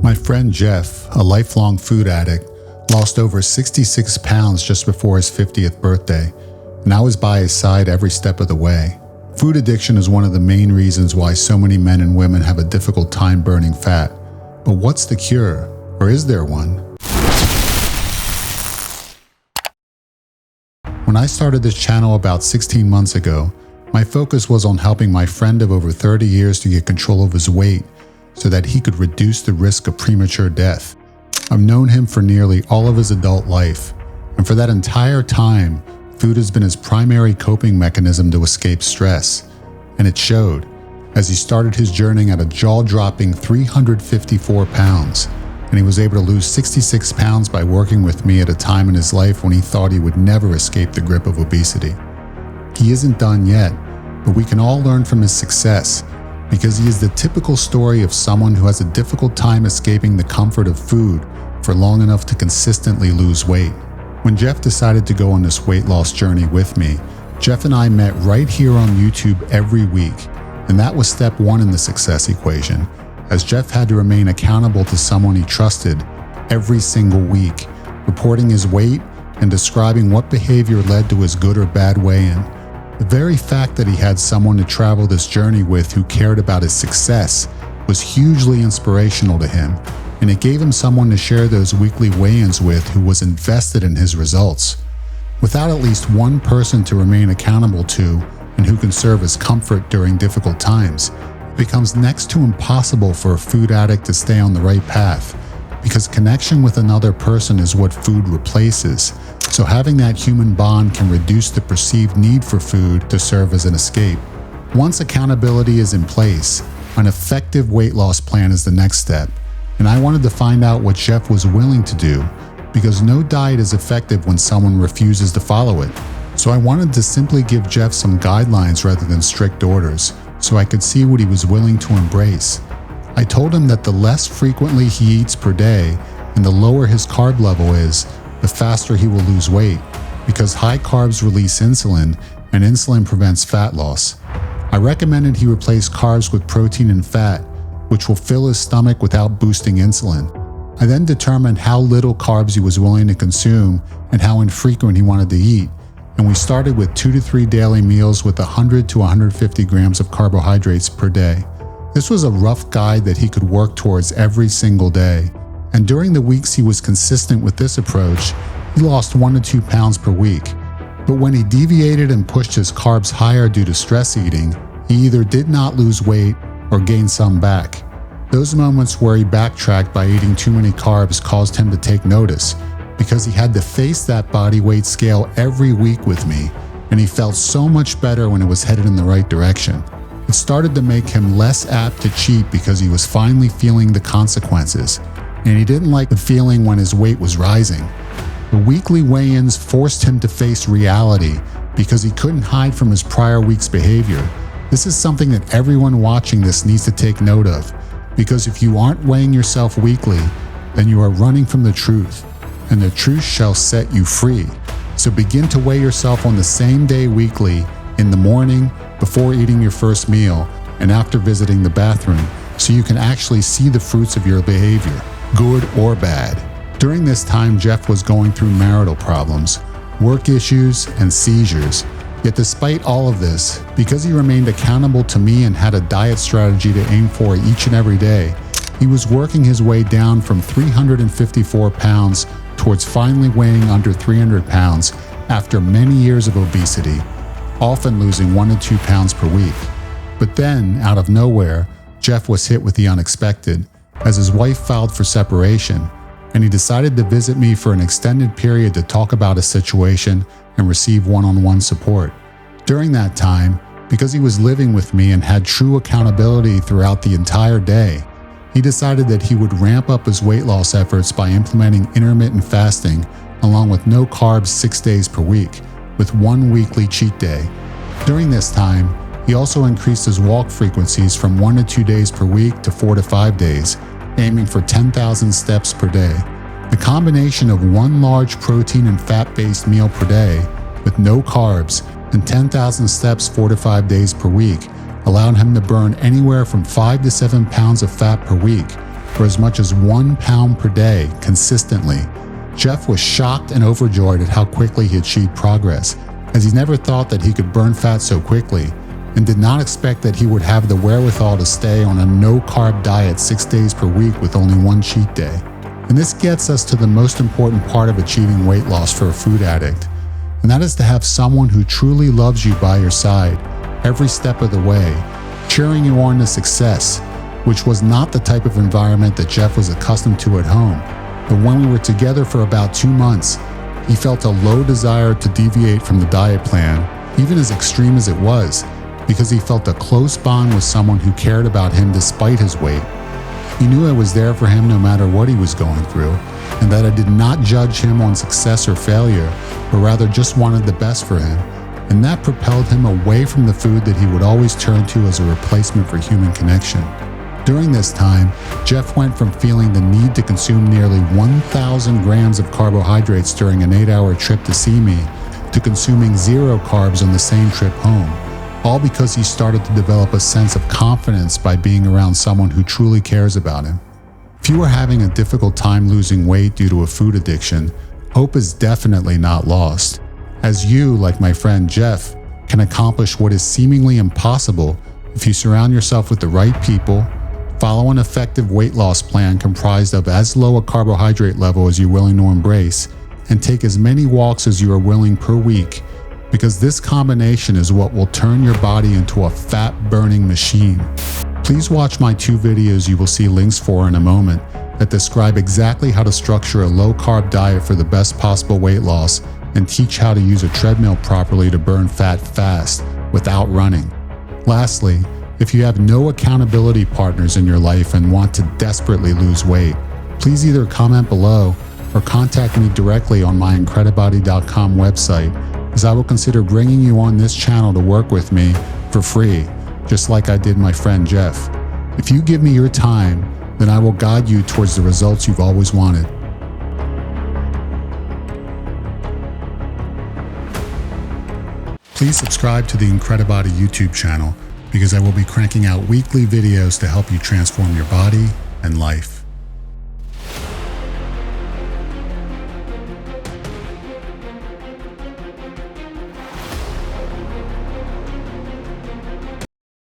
My friend Jeff, a lifelong food addict, lost over 66 pounds just before his 50th birthday, and I was by his side every step of the way. Food addiction is one of the main reasons why so many men and women have a difficult time burning fat. But what's the cure? Or is there one? When I started this channel about 16 months ago, my focus was on helping my friend of over 30 years to get control of his weight so that he could reduce the risk of premature death. I've known him for nearly all of his adult life, and for that entire time, food has been his primary coping mechanism to escape stress. And it showed, as he started his journey at a jaw-dropping 354 pounds, and he was able to lose 66 pounds by working with me at a time in his life when he thought he would never escape the grip of obesity. He isn't done yet, but we can all learn from his success, because he is the typical story of someone who has a difficult time escaping the comfort of food for long enough to consistently lose weight. When Jeff decided to go on this weight loss journey with me, Jeff and I met right here on YouTube every week, and that was step one in the success equation, as Jeff had to remain accountable to someone he trusted every single week, reporting his weight and describing what behavior led to his good or bad weigh-in. The very fact that he had someone to travel this journey with who cared about his success was hugely inspirational to him, and it gave him someone to share those weekly weigh-ins with who was invested in his results. Without at least one person to remain accountable to and who can serve as comfort during difficult times, it becomes next to impossible for a food addict to stay on the right path, because connection with another person is what food replaces. So having that human bond can reduce the perceived need for food to serve as an escape. Once accountability is in place, an effective weight loss plan is the next step. And I wanted to find out what Jeff was willing to do, because no diet is effective when someone refuses to follow it. So I wanted to simply give Jeff some guidelines rather than strict orders, so I could see what he was willing to embrace. I told him that the less frequently he eats per day and the lower his carb level is, the faster he will lose weight, because high carbs release insulin, and insulin prevents fat loss. I recommended he replace carbs with protein and fat, which will fill his stomach without boosting insulin. I then determined how little carbs he was willing to consume and how infrequent he wanted to eat, and we started with 2 to 3 daily meals with 100 to 150 grams of carbohydrates per day. This was a rough guide that he could work towards every single day. And during the weeks he was consistent with this approach, he lost 1 to 2 pounds per week. But when he deviated and pushed his carbs higher due to stress eating, he either did not lose weight or gained some back. Those moments where he backtracked by eating too many carbs caused him to take notice, because he had to face that body weight scale every week with me, and he felt so much better when it was headed in the right direction. It started to make him less apt to cheat because he was finally feeling the consequences, and he didn't like the feeling when his weight was rising. The weekly weigh-ins forced him to face reality because he couldn't hide from his prior week's behavior. This is something that everyone watching this needs to take note of, because if you aren't weighing yourself weekly, then you are running from the truth, and the truth shall set you free. So begin to weigh yourself on the same day weekly, in the morning, before eating your first meal, and after visiting the bathroom, so you can actually see the fruits of your behavior, good or bad. During this time, Jeff was going through marital problems, work issues, and seizures. Yet despite all of this, because he remained accountable to me and had a diet strategy to aim for each and every day, he was working his way down from 354 pounds towards finally weighing under 300 pounds after many years of obesity, often losing 1 to 2 pounds per week. But then, out of nowhere, Jeff was hit with the unexpected, as his wife filed for separation, and he decided to visit me for an extended period to talk about his situation and receive one-on-one support. During that time, because he was living with me and had true accountability throughout the entire day, he decided that he would ramp up his weight loss efforts by implementing intermittent fasting along with no carbs 6 days per week, with 1 weekly cheat day. During this time, he also increased his walk frequencies from 1 to 2 days per week to 4 to 5 days, aiming for 10,000 steps per day. The combination of 1 large protein and fat-based meal per day with no carbs and 10,000 steps 4 to 5 days per week allowed him to burn anywhere from 5 to 7 pounds of fat per week, for as much as 1 pound per day consistently. Jeff was shocked and overjoyed at how quickly he achieved progress, as he never thought that he could burn fat so quickly, and did not expect that he would have the wherewithal to stay on a no-carb diet 6 days per week with only 1 cheat day. And this gets us to the most important part of achieving weight loss for a food addict, and that is to have someone who truly loves you by your side every step of the way, cheering you on to success, which was not the type of environment that Jeff was accustomed to at home. But when we were together for about 2 months, he felt a low desire to deviate from the diet plan, even as extreme as it was, because he felt a close bond with someone who cared about him despite his weight. He knew I was there for him no matter what he was going through, and that I did not judge him on success or failure, but rather just wanted the best for him. And that propelled him away from the food that he would always turn to as a replacement for human connection. During this time, Jeff went from feeling the need to consume nearly 1,000 grams of carbohydrates during an 8-hour trip to see me, to consuming 0 carbs on the same trip home, all because he started to develop a sense of confidence by being around someone who truly cares about him. If you are having a difficult time losing weight due to a food addiction, hope is definitely not lost, as you, like my friend Jeff, can accomplish what is seemingly impossible if you surround yourself with the right people, follow an effective weight loss plan comprised of as low a carbohydrate level as you're willing to embrace, and take as many walks as you are willing per week, because this combination is what will turn your body into a fat-burning machine. Please watch my 2 videos you will see links for in a moment that describe exactly how to structure a low-carb diet for the best possible weight loss and teach how to use a treadmill properly to burn fat fast without running. Lastly, if you have no accountability partners in your life and want to desperately lose weight, please either comment below or contact me directly on my Incredibody.com website, as I will consider bringing you on this channel to work with me for free, just like I did my friend Jeff. If you give me your time, then I will guide you towards the results you've always wanted. Please subscribe to the Incredibody YouTube channel, because I will be cranking out weekly videos to help you transform your body and life.